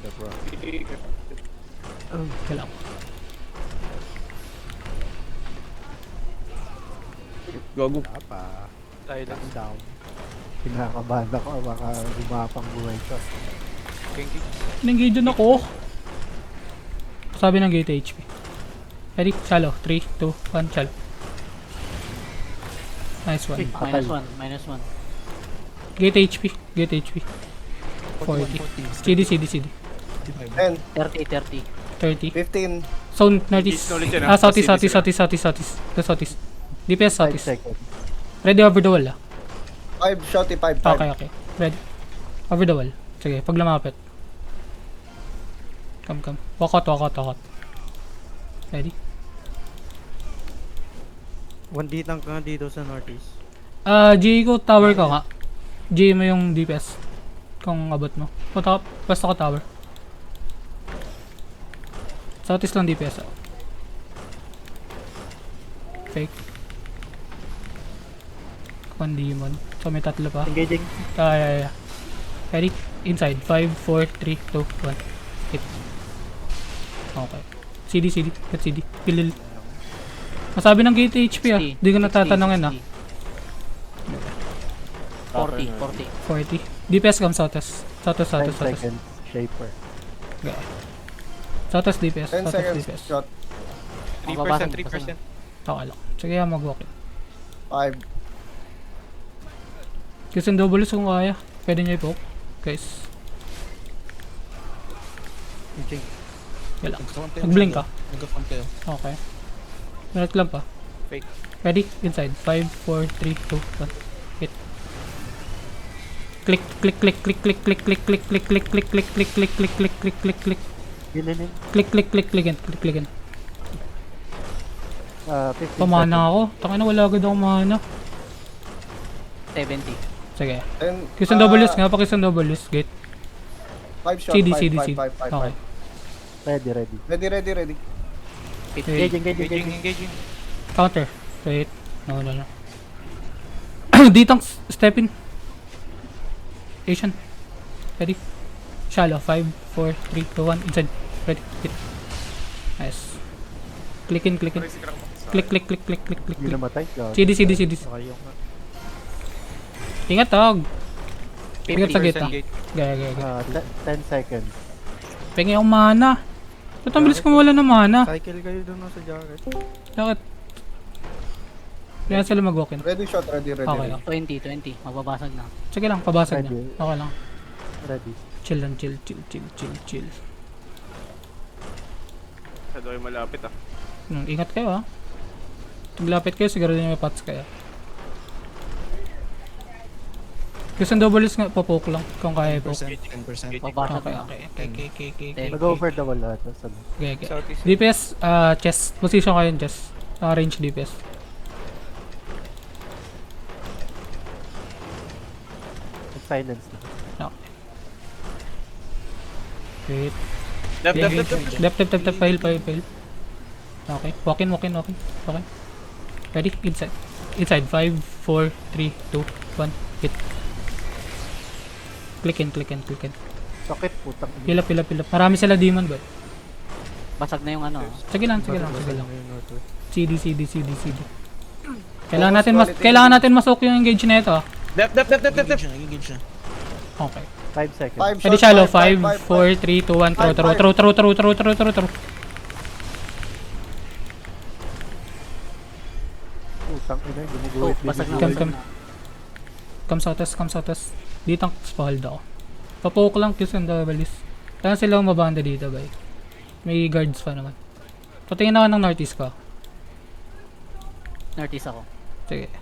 the bro. Kailangan. Gago. Wala pa. Silence. Calm down. Kinakabahan ako, baka gumapang buhay to. Genki. Nengage na ako. Sabi ng gate HP. Ready? Shallow. 3, 2, 1, shallow. Nice one. -1. Gate HP. Gate HP. 40. CD, CD, CD. 10, 30. 30. 15, Zone northeast. East knowledge yan, Ah, southeast, Pacific southeast. The southeast. DPS 5 southeast. seconds. Ready over the wall 5, shotty 5, 5. Okay. Ready. Over the wall. Sige, pag lumapit. Come. Walk out. Ready? 1D tank ka dito sa northeast. G ko tower ka nga. G mo yung DPS. Kung abot mo. Punta ka, basta ka tower. Southeast lang DPS. Fake. One demon. So may tatlo pa. Engaging. Yeah. Ready? Inside. 5, 4, 3, 2, 1. Hit. Okay. CD. Get CD. Pilil. Masabi ng gate HP ah. Di ko natatanungin ah. 40. 40. DPS come Southwest. 10 Southwest. seconds. Shaper. Okay. Southwest DPS. 10 Southwest seconds, DPS. shot. 3%. Okay lang. Sige mag-walk in. 5. Kasi yung double kung kaya. Pwede nyo i-poke. Guys. Engaging. Kaya lang. Mag-blink ka. Nag-front kayo. Okay. Minute lang pa. Fake. Ready? Inside. 5, 4, 3, 2, 1. Hit. Click. Gilinin. Click. 50 Pamana ako. Taka na wala agad ako mana. 70. Sige. And, Kiss and double use nga pa. Kiss and double use. Gate. 5 shot, CD. 5. Okay. Ready. Ready. Engaging. Counter. Wait. No. Ditang step in. Asian. Ready? Shallow. 5, 4, 3, 2, 1. Inside. Ready. Hit. Nice. Click in. Click. Hindi namatay. CD. Okay yung Ingat tawag. Ingat sa gate ah. Gate. Gaya. 10 seconds. Pengi akong mana. Ba't ang bilis ko mawala ng mana? cycle kayo doon sa jacket. Bakit? Kaya sila mag-walk in. Ready shot, ready. Okay lang. 20. Magbabasag na. Sige lang, pabasag niya. Ready. Okay lang. Ready. Chill lang, chill. Shadow ay malapit ah. Ingat kayo ha. Paglapit kayo, siguro din may pots kayo. Kasi ang double is nga, popoke lang kung kaya po. 10%. Magbabasag Okay. na. Okay. Mag-over the wall lahat. Sabi. Okay. Southeast. DPS, chest. Position kayo yung chest. Range DPS. Silence na. Wait. Left. Left. Fail. Okay. Walk in. Okay. Ready? Inside. 5, 4, 3, 2, 1. Hit. Click in. Sakit putang. Pila. Marami sila demon ba? Basag na yung ano. Sige lang. CD. Kailangan natin masok yung engage na ito. Left. Engage siya. Okay. 5 seconds. 5 Ready shallow. 5, 4, 3, 2, 1. Throw. Putang ina. Gumuguhit. Basag na. Come. Come Southwest. Dito ang spahold ako. Papoke lang kiss and double is. Kaya sila umabanda dito bay. May guards pa naman. Patingin ako ng northeast ko. Northeast ako. Sige.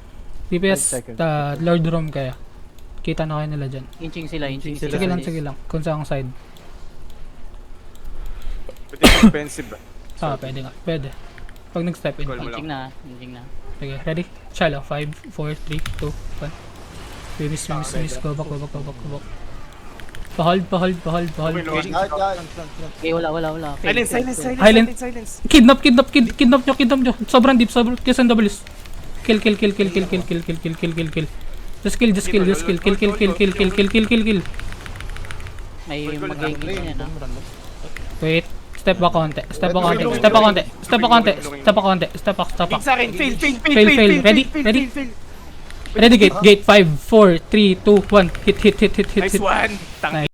DPS, 5 seconds. Lord Room kaya. Kita na kayo nila dyan. Inching sila. Sige lang. Kung saan side. Pwede defensive ah. Pwede nga. Pwede. Pag nag-step in. Call mo Inching na. Sige, ready? Shallow. 5, 4, 3, 2, 1. Miss. Go back. Pahold. Okay, wala. Silence. Kidnap nyo. Sobrang deep. Kiss and double is. Kill. Just kill. Kill. May mag-engage yan ha. Wait. Step back konti. Step back konti. Step back konti. Step back konti. Step back konti. Step back. Step back. Sa akin, fail. Fail. Ready? Ready, gate. Gate. 5, 4, 3, 2, 1. Hit. Nice one. Nice.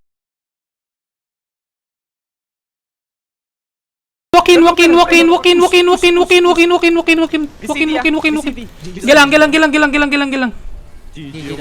Walk in. Gilang. GG.